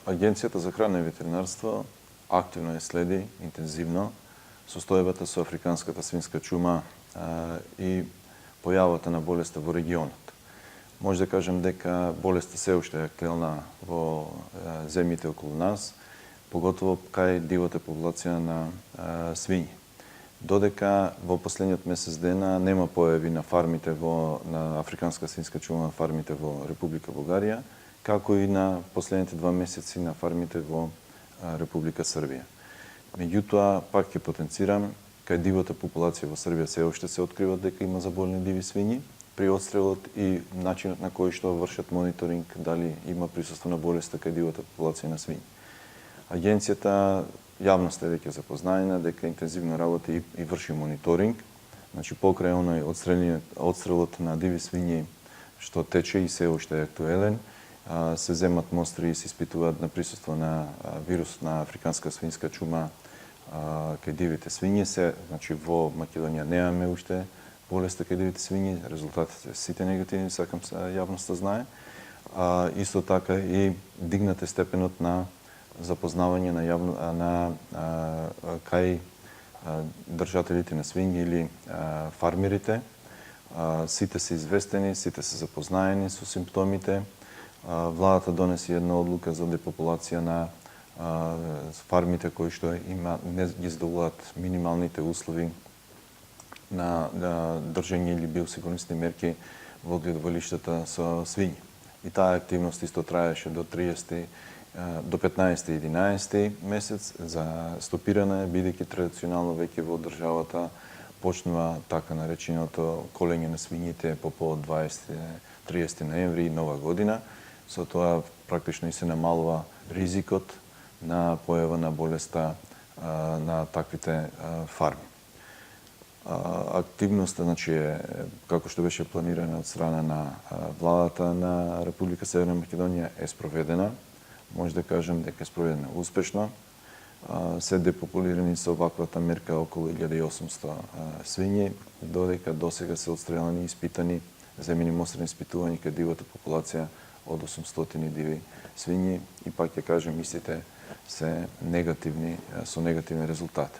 Агенцијата за храна и ветеринарство активно ја следи интензивно состојбата со африканската свинска чума и појавата на болеста во регионот. Може да кажем дека болеста се уште е актуелна во земјите околу нас, поготово кај дивата популација на свињи. Додека во последниот месец дена нема појави на фармите на африканска свинска чума на фармите во Република Бугарија, како и на последните 2 месеци на фармите во Република Србија. Меѓутоа, пак ќе потенцирам, кај дивата популација во Србија се уште се открива дека има заболени диви свињи при отстрелот и начинот на кој што вршат мониторинг дали има присуство на болеста кај дивата популација на свињи. Агенцијата јавноста е веќе запознаена дека интензивно работи и врши мониторинг, значи покрај оној отстрелот на диви свињи што тече и се уште е актуелен, се земат мостри и се испитуваат на присуство на вирус на африканска свинска чума кај дивите свињи. Значи во Македонија немаме уште болеста кај дивите свињи, резултатите сите негативни, сакам јавноста знае. Исто така и дигнат е степенот на запознавање кај држателите на свињи или фармерите. Сите се известени, сите се запознаени со симптомите. Владата донесе една одлука за депопулација на фармите кои што не ги задоволуваат минималните услови на држење или биосигурnosни мерки во одгледувалиштата со свињи. И таа активност исто траеше до 15-11 месец. За стопирана е, бидејќи традиционално веќе во државата почнува така нареченото колење на свињите по повод 20-30 ноември и Нова година. Со тоа практично и се намалува ризикот на појава на болеста на таквите фарми. Активноста, значи, како што беше планирана од страна на владата на Република Северна Македонија е спроведена. Може да кажем дека е спроведена успешно. Се депопулирани со ваквата мерка околу 1800 свињи, додека досега се отстрелани и испитани, земени мострени испитувања кај дивата популација од 800 диви свињи и пак ќе кажем истите се негативни, со негативни резултати.